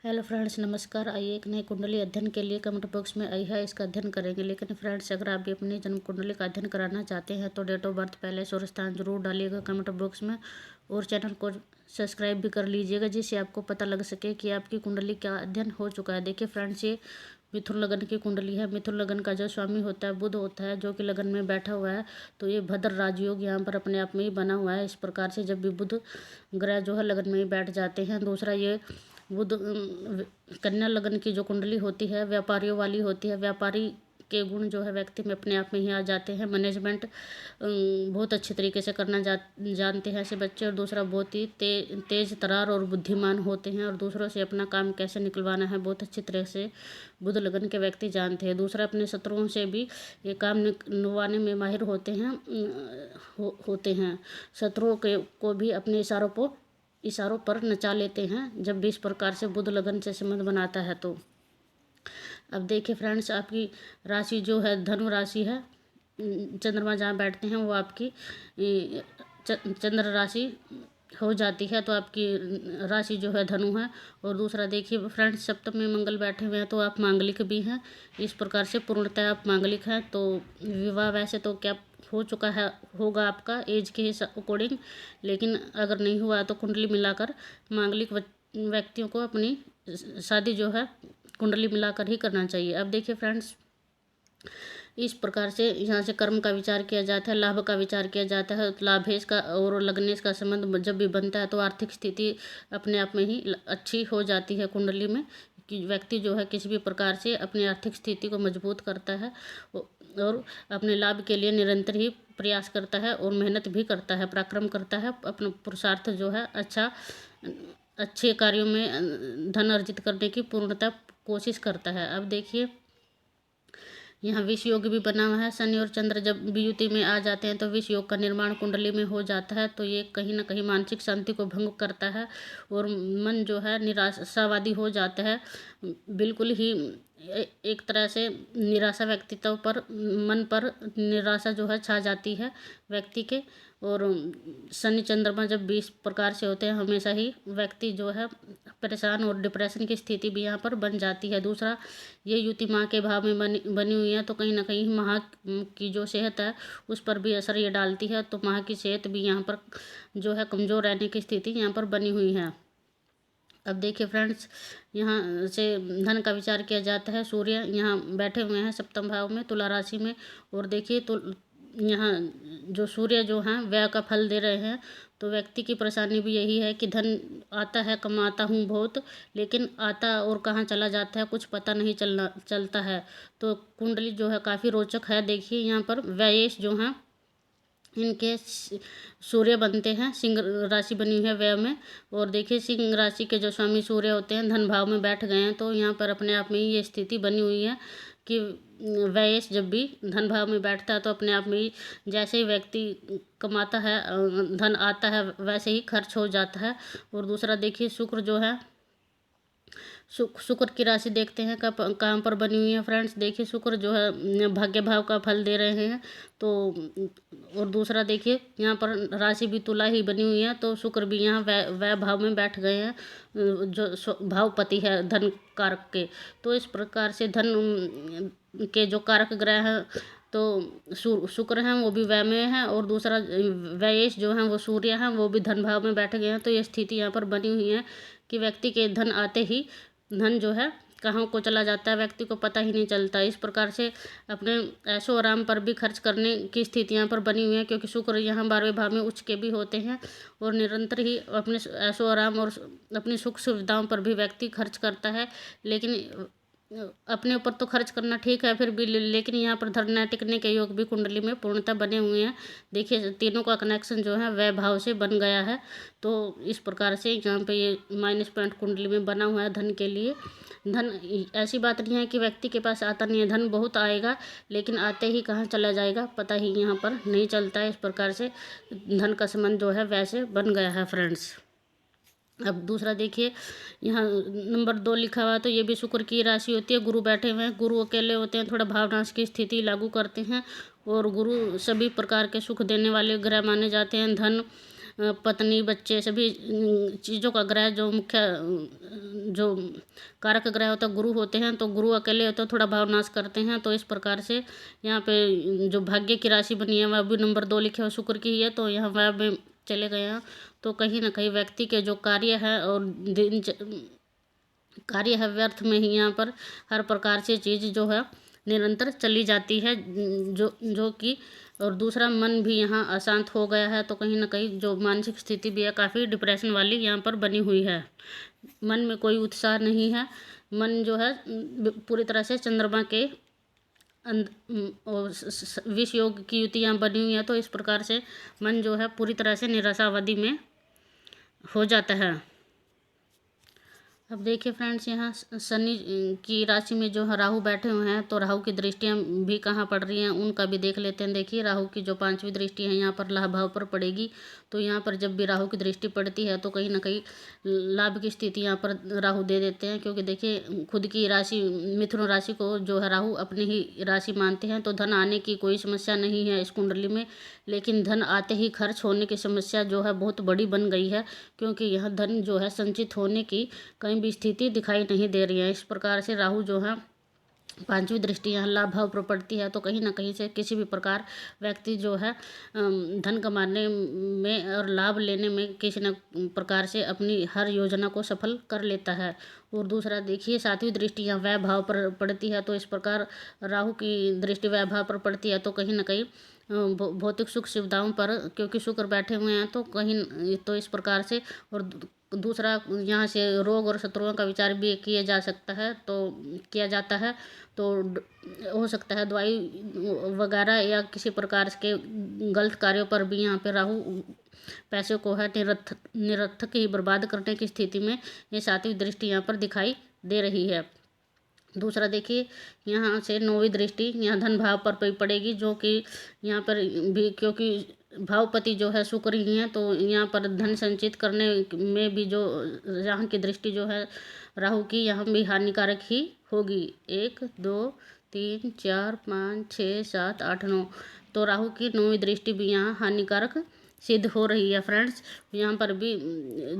Hello friends, नमस्कार। आइए एक नई कुंडली अध्ययन के लिए कमेंट बॉक्स में आई है, इसका अध्ययन करेंगे। लेकिन फ्रेंड्स, अगर आप भी अपनी जन्म कुंडली का अध्ययन कराना चाहते हैं तो डेट ऑफ बर्थ, पहले और स्थान जरूर डालिएगा कमेंट बॉक्स में, और चैनल को सब्सक्राइब भी कर लीजिएगा, जिससे आपको पता लग सके कि आपकी कुंडली क्या अध्ययन हो चुका है। देखिए फ्रेंड्स, ये मिथुन लगन की कुंडली है। मिथुन लगन का जो स्वामी होता है बुध होता है, जो कि लगन में बैठा हुआ है। तो ये भद्र राजयोग यहाँ पर अपने आप में ही बना हुआ है। इस प्रकार से जब भी बुध ग्रह जो है लगन में ही बैठ जाते हैं। दूसरा, ये बुध कन्या लगन की जो कुंडली होती है व्यापारियों वाली होती है। व्यापारी के गुण जो है व्यक्ति में अपने आप में ही आ जाते हैं। मैनेजमेंट बहुत अच्छे तरीके से करना जानते हैं ऐसे बच्चे। और दूसरा, बहुत ही तेज तरार और बुद्धिमान होते हैं, और दूसरों से अपना काम कैसे निकलवाना है बहुत अच्छी तरह से बुध लगन के व्यक्ति जानते हैं। दूसरा, अपने शत्रुओं से भी ये काम निभवाने में माहिर होते हैं। होते हैं शत्रुओं के को भी अपने इशारों पर नचा लेते हैं, जब भी इस प्रकार से बुध लगन से संबंध बनाता है। तो अब देखिए फ्रेंड्स, आपकी राशि जो है धनु राशि है। चंद्रमा जहाँ बैठते हैं वो आपकी चंद्र राशि हो जाती है। तो आपकी राशि जो है धनु है। और दूसरा देखिए फ्रेंड्स, सप्तम में मंगल बैठे हुए हैं, तो आप मांगलिक भी हैं। इस प्रकार से पूर्णतः आप मांगलिक हैं। तो विवाह वैसे तो क्या हो चुका है, होगा आपका एज के अकॉर्डिंग, लेकिन अगर नहीं हुआ है तो कुंडली मिलाकर मांगलिक व्यक्तियों को अपनी शादी जो है कुंडली मिलाकर ही करना चाहिए। अब देखिए फ्रेंड्स, इस प्रकार से यहाँ से कर्म का विचार किया जाता है, लाभ का विचार किया जाता है। लाभेश का और लग्नेश का संबंध जब भी बनता है तो आर्थिक स्थिति अपने आप में ही अच्छी हो जाती है कुंडली में, कि व्यक्ति जो है किसी भी प्रकार से अपनी आर्थिक स्थिति को मजबूत करता है और अपने लाभ के लिए निरंतर ही प्रयास करता है और मेहनत भी करता है, पराक्रम करता है। अपना पुरुषार्थ जो है अच्छे कार्यों में धन अर्जित करने की पूर्णतः कोशिश करता है। अब देखिए, यहाँ विष योग भी बना हुआ है। शनि और चंद्र जब वियुति में आ जाते हैं तो विष योग का निर्माण कुंडली में हो जाता है। तो ये कहीं ना कहीं मानसिक शांति को भंग करता है और मन जो है निराशावादी हो जाता है। बिल्कुल ही एक तरह से निराशा व्यक्तित्व पर, मन पर निराशा जो है छा जाती है व्यक्ति के। और शनि चंद्रमा जब भी इस प्रकार से होते हैं, हमेशा ही व्यक्ति जो है परेशान और डिप्रेशन की स्थिति भी यहाँ पर बन जाती है। दूसरा, ये युति माँ के भाव में बनी हुई है, तो कहीं ना कहीं माँ की जो सेहत है उस पर भी असर ये डालती है। तो माँ की सेहत भी यहाँ पर जो है कमज़ोर रहने की स्थिति यहाँ पर बनी हुई है। अब देखिए फ्रेंड्स, यहाँ से धन का विचार किया जाता है। सूर्य यहाँ बैठे हुए हैं सप्तम भाव में तुला राशि में। और देखिए तो यहाँ जो सूर्य जो हैं व्यय का फल दे रहे हैं। तो व्यक्ति की परेशानी भी यही है कि धन आता है, कमाता हूँ बहुत, लेकिन आता और कहाँ चला जाता है कुछ पता नहीं चलता है। तो कुंडली जो है काफ़ी रोचक है। देखिए यहाँ पर व्ययेश जो हैं इनके सूर्य बनते हैं, सिंह राशि बनी हुई है व्यय में। और देखिए सिंह राशि के जो स्वामी सूर्य होते हैं धन भाव में बैठ गए हैं। तो यहाँ पर अपने आप में ही ये स्थिति बनी हुई है कि व्यय जब भी धन भाव में बैठता है तो अपने आप में ही जैसे ही व्यक्ति कमाता है, धन आता है, वैसे ही खर्च हो जाता है। और दूसरा देखिए शुक्र जो है, शुक्र की राशि देखते हैं कहाँ पर बनी हुई है फ्रेंड्स। देखिए शुक्र जो है भाग्य भाव का फल दे रहे हैं। तो और दूसरा देखिए यहाँ पर राशि भी तुला ही बनी हुई है। तो शुक्र भी यहाँ वह भाव में बैठ गए हैं, जो भावपति है धन कारक के। तो इस प्रकार से धन के जो कारक ग्रह हैं तो शुक्र हैं वो भी व्यय में है। और दूसरा व्ययेश जो हैं वो सूर्य हैं, वो भी धन भाव में बैठ गए हैं। तो ये स्थिति यहाँ पर बनी हुई है कि व्यक्ति के धन आते ही धन जो है कहाँ को चला जाता है व्यक्ति को पता ही नहीं चलता। इस प्रकार से अपने ऐशो आराम पर भी खर्च करने की स्थिति यहाँ पर बनी हुई है, क्योंकि शुक्र यहाँ 12वें भाव में उच्च के भी होते हैं। और निरंतर ही अपने ऐशो आराम और अपनी सुख सुविधाओं पर भी व्यक्ति खर्च करता है। लेकिन अपने ऊपर तो खर्च करना ठीक है फिर भी, लेकिन यहाँ पर धरना टिकने के योग भी कुंडली में पूर्णतः बने हुए हैं। देखिए तीनों का कनेक्शन जो है वह भाव से बन गया है। तो इस प्रकार से यहाँ पे ये माइनस पॉइंट कुंडली में बना हुआ है धन के लिए। धन ऐसी बात नहीं है कि व्यक्ति के पास आता नहीं है, धन बहुत आएगा, लेकिन आते ही कहाँ चला जाएगा पता ही यहाँ पर नहीं चलता है। इस प्रकार से धन का संबंध जो है वैसे बन गया है फ्रेंड्स। अब दूसरा देखिए, यहाँ नंबर 2 लिखा हुआ है, तो ये भी शुक्र की राशि होती है। गुरु बैठे हुए हैं, गुरु अकेले होते हैं, थोड़ा भावनाश की स्थिति लागू करते हैं। और गुरु सभी प्रकार के सुख देने वाले ग्रह माने जाते हैं। धन पत्नी, बच्चे, सभी चीज़ों का ग्रह जो मुख्य जो कारक ग्रह होता है गुरु होते हैं, तो गुरु अकेले होते हैं थोड़ा भावनाश करते हैं। तो इस प्रकार से यहाँ पे जो भाग्य की राशि बनी है वह भी नंबर 2 लिखे हुआ शुक्र की ही है, तो यहाँ वह में चले गए हैं। तो कहीं ना कहीं व्यक्ति के जो कार्य है और कार्य है व्यर्थ में ही यहाँ पर हर प्रकार से चीज़ जो है निरंतर चली जाती है, जो कि और दूसरा मन भी यहाँ अशांत हो गया है। तो कहीं ना कहीं जो मानसिक स्थिति भी है काफ़ी डिप्रेशन वाली यहाँ पर बनी हुई है। मन में कोई उत्साह नहीं है, मन जो है पूरी तरह से चंद्रमा के और विष योग की युतियाँ बनी हुई हैं। तो इस प्रकार से मन जो है पूरी तरह से निराशावादी में हो जाता है। अब देखिए फ्रेंड्स, यहाँ शनि की राशि में जो है राहु बैठे हुए हैं, तो राहु की दृष्टियाँ भी कहाँ पड़ रही हैं उनका भी देख लेते हैं। देखिए राहु की जो 5वीं दृष्टि है यहाँ पर लाभ भाव पर पड़ेगी। तो यहाँ पर जब भी राहु की दृष्टि पड़ती है तो कहीं ना कहीं लाभ की स्थिति यहाँ पर राहु दे देते हैं, क्योंकि देखिए खुद की राशि मिथुन राशि को जो है राहु अपनी ही राशि मानते हैं। तो धन आने की कोई समस्या नहीं है इस कुंडली में, लेकिन धन आते ही खर्च होने की समस्या जो है बहुत बड़ी बन गई है, क्योंकि यह धन जो है संचित होने की कहीं भी स्थिति दिखाई नहीं दे रही है। इस प्रकार से राहु जो है 5वीं दृष्टि यहाँ लाभ भाव पर पड़ती है, तो कहीं ना कहीं से किसी भी प्रकार व्यक्ति जो है धन कमाने में और लाभ लेने में किसी न प्रकार से अपनी हर योजना को सफल कर लेता है। और दूसरा देखिए 7वीं दृष्टि यहाँ व्यय भाव पर पड़ती है, तो इस प्रकार राहु की दृष्टि व्यय भाव पर पड़ती है, तो कहीं ना कहीं भौतिक सुख सुविधाओं पर, क्योंकि शुक्र बैठे हुए हैं तो कहीं तो इस प्रकार से। और दूसरा यहाँ से रोग और शत्रुओं का विचार भी किया जा सकता है, तो किया जाता है। तो हो सकता है दवाई वगैरह या किसी प्रकार के गलत कार्यों पर भी यहाँ पे राहु पैसे को है निरर्थक ही बर्बाद करने की स्थिति में ये 7वीं दृष्टि यहाँ पर दिखाई दे रही है। दूसरा देखिए यहाँ से 9वीं दृष्टि यहाँ धन भाव पर पड़ेगी, जो कि यहाँ पर भी क्योंकि भावपति जो है शुक्र ही है, तो यहाँ पर धन संचित करने में भी जो यहाँ की दृष्टि जो है राहु की यहाँ भी हानिकारक ही होगी। 1 2 3 4 5 6 7 8 9, तो राहु की 9वीं दृष्टि भी यहाँ हानिकारक सिद्ध हो रही है फ्रेंड्स। यहाँ पर भी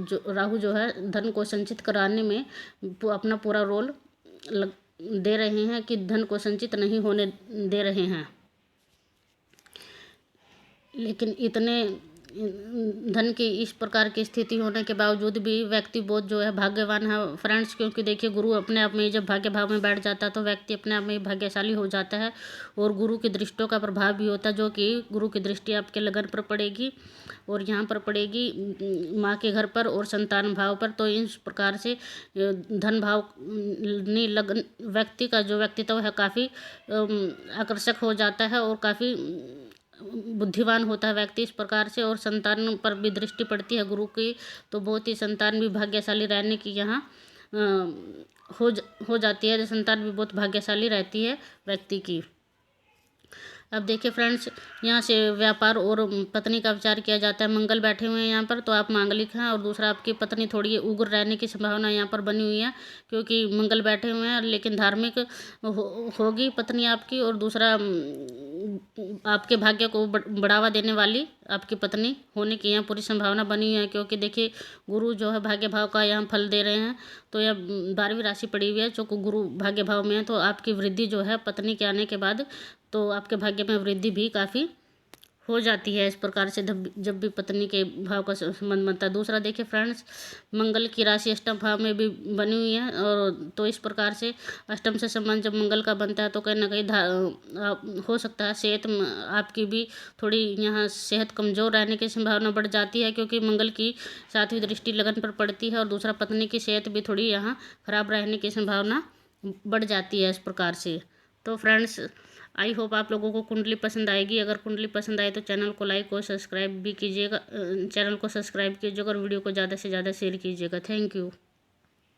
जो राहु जो है धन को संचित कराने में अपना पूरा रोल दे रहे हैं कि धन को संचित नहीं होने दे रहे हैं। लेकिन इतने धन की इस प्रकार की स्थिति होने के बावजूद भी व्यक्ति बहुत जो है भाग्यवान है फ्रेंड्स, क्योंकि देखिए गुरु अपने आप में जब भाग्य भाव में बैठ जाता है तो व्यक्ति अपने आप में भाग्यशाली हो जाता है। और गुरु की दृष्टियों का प्रभाव भी होता है, जो कि गुरु की दृष्टि आपके लगन पर पड़ेगी और यहाँ पर पड़ेगी माँ के घर पर और संतान भाव पर। तो इस प्रकार से धन भाव लगन व्यक्ति का जो व्यक्तित्व है काफ़ी आकर्षक हो जाता है और काफ़ी बुद्धिमान होता है व्यक्ति इस प्रकार से। और संतान पर भी दृष्टि पड़ती है गुरु की, तो बहुत ही संतान भी भाग्यशाली रहने की यहाँ हो जाती है। संतान भी बहुत भाग्यशाली रहती है व्यक्ति की। अब देखिए फ्रेंड्स, यहाँ से व्यापार और पत्नी का विचार किया जाता है। मंगल बैठे हुए हैं यहाँ पर, तो आप मांगलिक हैं। और दूसरा आपकी पत्नी थोड़ी उग्र रहने की संभावना यहाँ पर बनी हुई है, क्योंकि मंगल बैठे हुए हैं, लेकिन धार्मिक होगी पत्नी आपकी। और दूसरा आपके भाग्य को बढ़ावा देने वाली आपकी पत्नी होने की यहाँ पूरी संभावना बनी हुई है, क्योंकि देखिए गुरु जो है भाग्य भाव का यहाँ फल दे रहे हैं। तो यह 12वीं राशि पड़ी हुई है, जो गुरु भाग्य भाव में है, तो आपकी वृद्धि जो है पत्नी के आने के बाद तो आपके भाग्य में वृद्धि भी काफ़ी हो जाती है। इस प्रकार से जब भी पत्नी के भाव का संबंध बनता है। दूसरा देखिए फ्रेंड्स, मंगल की राशि अष्टम भाव में भी बनी हुई है, और तो इस प्रकार से अष्टम से संबंध जब मंगल का बनता है तो कहीं ना कहीं हो सकता है सेहत आपकी भी थोड़ी यहाँ सेहत कमज़ोर रहने की संभावना बढ़ जाती है, क्योंकि मंगल की 7वीं दृष्टि लगन पर पड़ती है। और दूसरा पत्नी की सेहत भी थोड़ी यहाँ खराब रहने की संभावना बढ़ जाती है इस प्रकार से। तो फ्रेंड्स, आई होप आप लोगों को कुंडली पसंद आएगी। अगर कुंडली पसंद आए तो चैनल को लाइक और सब्सक्राइब भी कीजिएगा, चैनल को सब्सक्राइब कीजिएगा और वीडियो को ज़्यादा से ज़्यादा शेयर कीजिएगा। Thank you.